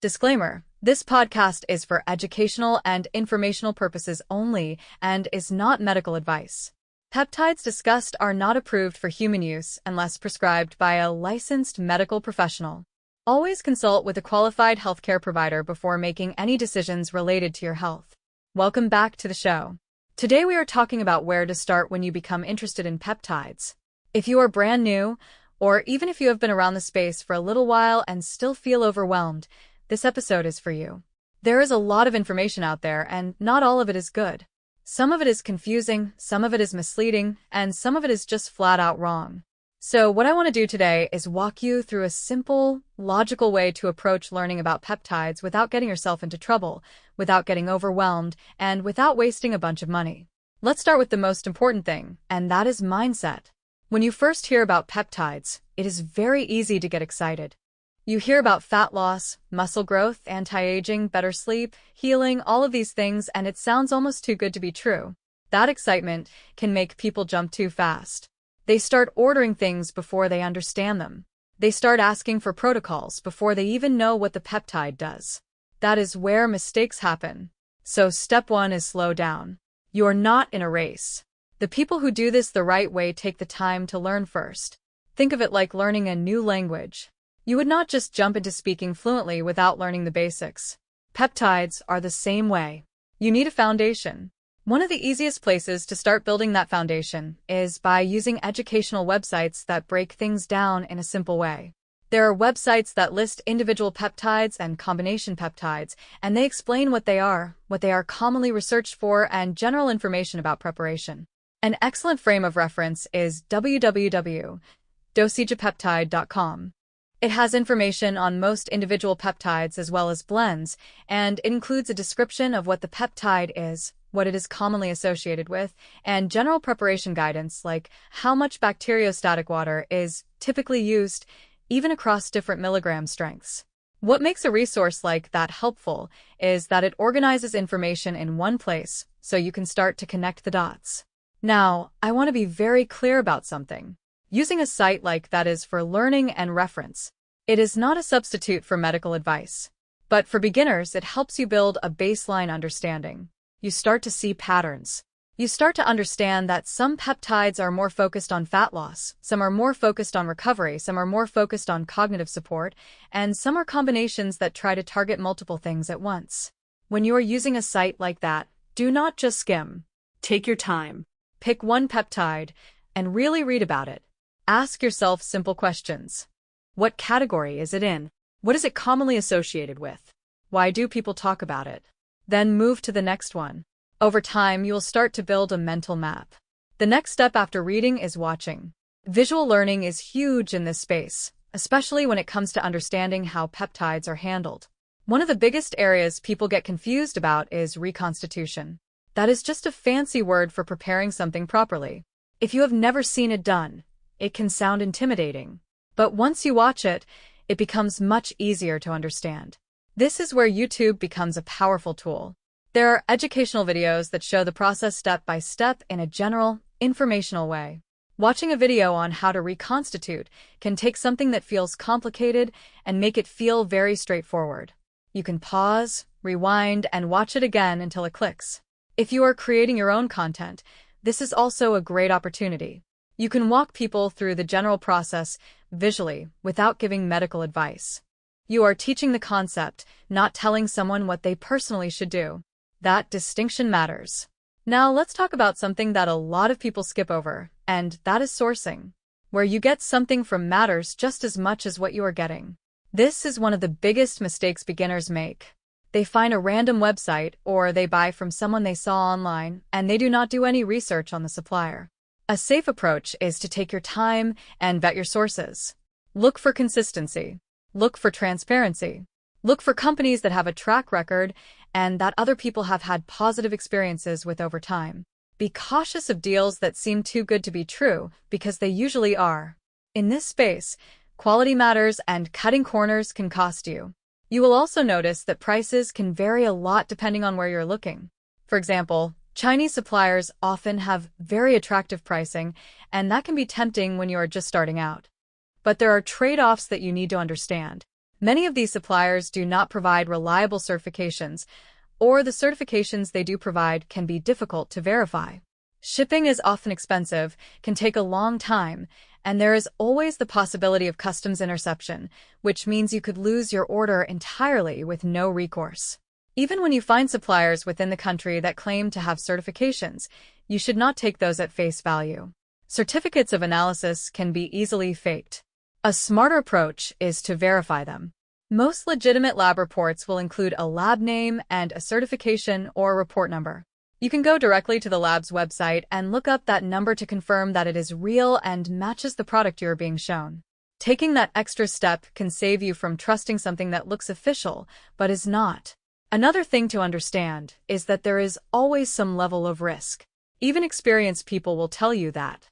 Disclaimer: this podcast is for educational and informational purposes only and is not medical advice. Peptides discussed are not approved for human use unless prescribed by a licensed medical professional. Always consult with a qualified healthcare provider before making any decisions related to your health. Welcome back to the show. Today we are talking about where to start when you become interested in peptides. If you are brand new, or even if you have been around the space for a little while and still feel overwhelmed, this episode is for you. There is a lot of information out there, and not all of it is good. Some of it is confusing, some of it is misleading, and some of it is just flat out wrong. So what I want to do today is walk you through a simple, logical way to approach learning about peptides without getting yourself into trouble, without getting overwhelmed, and without wasting a bunch of money. Let's start with the most important thing, and that is mindset. When you first hear about peptides, it is very easy to get excited. You hear about fat loss, muscle growth, anti-aging, better sleep, healing, all of these things, and it sounds almost too good to be true. That excitement can make people jump too fast. They start ordering things before they understand them. They start asking for protocols before they even know what the peptide does. That is where mistakes happen. So step one is slow down. You're not in a race. The people who do this the right way take the time to learn first. Think of it like learning a new language. You would not just jump into speaking fluently without learning the basics. Peptides are the same way. You need a foundation. One of the easiest places to start building that foundation is by using educational websites that break things down in a simple way. There are websites that list individual peptides and combination peptides, and they explain what they are commonly researched for, and general information about preparation. An excellent frame of reference is www.dosagepeptide.com. It has information on most individual peptides as well as blends, and it includes a description of what the peptide is, what it is commonly associated with, and general preparation guidance like how much bacteriostatic water is typically used, even across different milligram strengths. What makes a resource like that helpful is that it organizes information in one place, so you can start to connect the dots. Now, I want to be very clear about something. Using a site like that is for learning and reference. It is not a substitute for medical advice. But for beginners, it helps you build a baseline understanding. You start to see patterns. You start to understand that some peptides are more focused on fat loss, some are more focused on recovery, some are more focused on cognitive support, and some are combinations that try to target multiple things at once. When you are using a site like that, do not just skim. Take your time. Pick one peptide and really read about it. Ask yourself simple questions. What category is it in? What is it commonly associated with? Why do people talk about it? Then move to the next one. Over time, you will start to build a mental map. The next step after reading is watching. Visual learning is huge in this space, especially when it comes to understanding how peptides are handled. One of the biggest areas people get confused about is reconstitution. That is just a fancy word for preparing something properly. If you have never seen it done, it can sound intimidating. But once you watch it, it becomes much easier to understand. This is where YouTube becomes a powerful tool. There are educational videos that show the process step by step in a general, informational way. Watching a video on how to reconstitute can take something that feels complicated and make it feel very straightforward. You can pause, rewind, and watch it again until it clicks. If you are creating your own content, this is also a great opportunity. You can walk people through the general process visually without giving medical advice. You are teaching the concept, not telling someone what they personally should do. That distinction matters. Now let's talk about something that a lot of people skip over, and that is sourcing. Where you get something from matters just as much as what you are getting. This is one of the biggest mistakes beginners make. They find a random website or they buy from someone they saw online, and they do not do any research on the supplier. A safe approach is to take your time and vet your sources. Look for consistency. Look for transparency. Look for companies that have a track record and that other people have had positive experiences with over time. Be cautious of deals that seem too good to be true, because they usually are. In this space, quality matters and cutting corners can cost you. You will also notice that prices can vary a lot depending on where you're looking. For example, Chinese suppliers often have very attractive pricing, and that can be tempting when you are just starting out. But there are trade-offs that you need to understand. Many of these suppliers do not provide reliable certifications, or the certifications they do provide can be difficult to verify. Shipping is often expensive, can take a long time, and there is always the possibility of customs interception, which means you could lose your order entirely with no recourse. Even when you find suppliers within the country that claim to have certifications, you should not take those at face value. Certificates of analysis can be easily faked. A smarter approach is to verify them. Most legitimate lab reports will include a lab name and a certification or report number. You can go directly to the lab's website and look up that number to confirm that it is real and matches the product you are being shown. Taking that extra step can save you from trusting something that looks official but is not. Another thing to understand is that there is always some level of risk. Even experienced people will tell you that.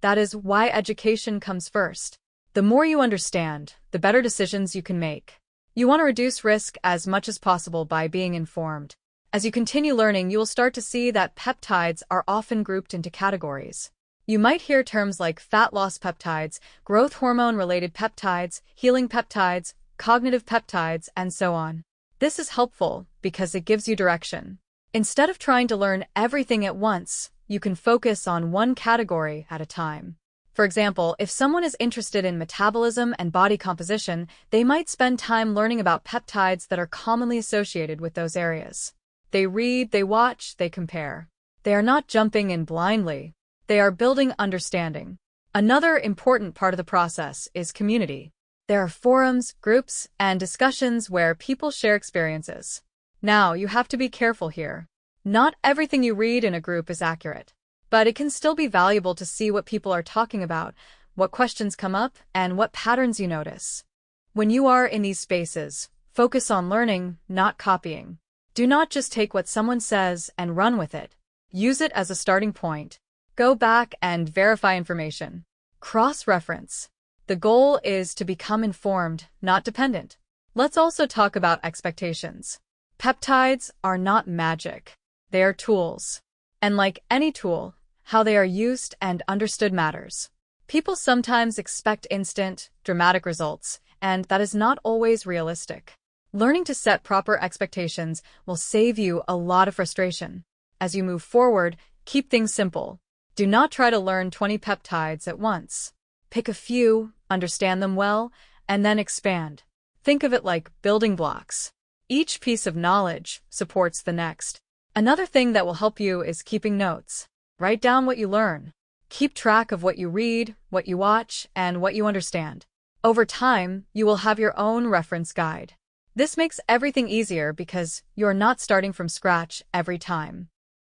That is why education comes first. The more you understand, the better decisions you can make. You want to reduce risk as much as possible by being informed. As you continue learning, you will start to see that peptides are often grouped into categories. You might hear terms like fat loss peptides, growth hormone-related peptides, healing peptides, cognitive peptides, and so on. This is helpful because it gives you direction. Instead of trying to learn everything at once, you can focus on one category at a time. For example, if someone is interested in metabolism and body composition, they might spend time learning about peptides that are commonly associated with those areas. They read, they watch, they compare. They are not jumping in blindly. They are building understanding. Another important part of the process is community. There are forums, groups, and discussions where people share experiences. Now, you have to be careful here. Not everything you read in a group is accurate. But it can still be valuable to see what people are talking about, what questions come up, and what patterns you notice. When you are in these spaces, focus on learning, not copying. Do not just take what someone says and run with it. Use it as a starting point. Go back and verify information. Cross-reference. The goal is to become informed, not dependent. Let's also talk about expectations. Peptides are not magic. They are tools. And like any tool, how they are used and understood matters. People sometimes expect instant, dramatic results, and that is not always realistic. Learning to set proper expectations will save you a lot of frustration. As you move forward, keep things simple. Do not try to learn 20 peptides at once. Pick a few, understand them well, and then expand. Think of it like building blocks. Each piece of knowledge supports the next. Another thing that will help you is keeping notes. Write down what you learn. Keep track of what you read, what you watch, and what you understand. Over time, you will have your own reference guide. This makes everything easier because you're not starting from scratch every time.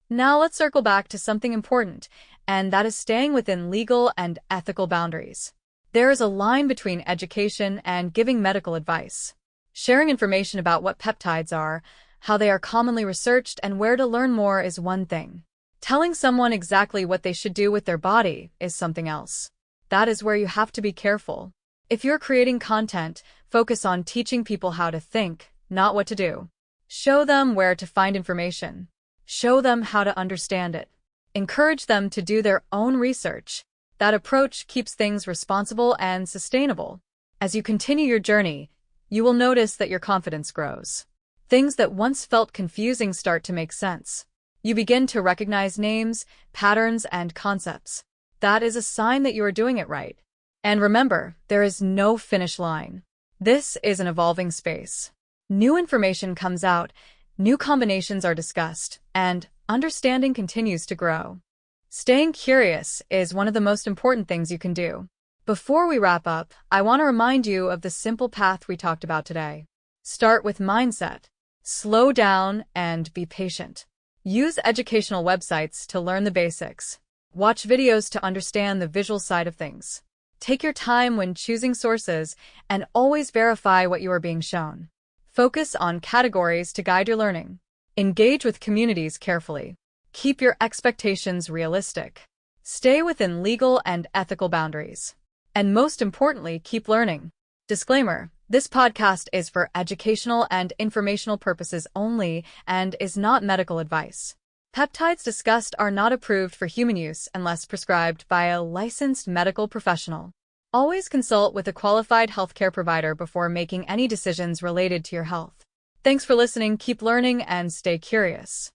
Now let's circle back to something important, and that is staying within legal and ethical boundaries. There is a line between education and giving medical advice. Sharing information about what peptides are, how they are commonly researched, and where to learn more is one thing. Telling someone exactly what they should do with their body is something else. That is where you have to be careful. If you're creating content, focus on teaching people how to think, not what to do. Show them where to find information. Show them how to understand it. Encourage them to do their own research. That approach keeps things responsible and sustainable. As you continue your journey, you will notice that your confidence grows. Things that once felt confusing start to make sense. You begin to recognize names, patterns, and concepts. That is a sign that you are doing it right. And remember, there is no finish line. This is an evolving space. New information comes out, new combinations are discussed, and understanding continues to grow. Staying curious is one of the most important things you can do. Before we wrap up, I want to remind you of the simple path we talked about today. Start with mindset. Slow down and be patient. Use educational websites to learn the basics. Watch videos to understand the visual side of things. Take your time when choosing sources and always verify what you are being shown. Focus on categories to guide your learning. Engage with communities carefully. Keep your expectations realistic. Stay within legal and ethical boundaries. And most importantly, keep learning. Disclaimer: this podcast is for educational and informational purposes only and is not medical advice. Peptides discussed are not approved for human use unless prescribed by a licensed medical professional. Always consult with a qualified healthcare provider before making any decisions related to your health. Thanks for listening, keep learning, and stay curious.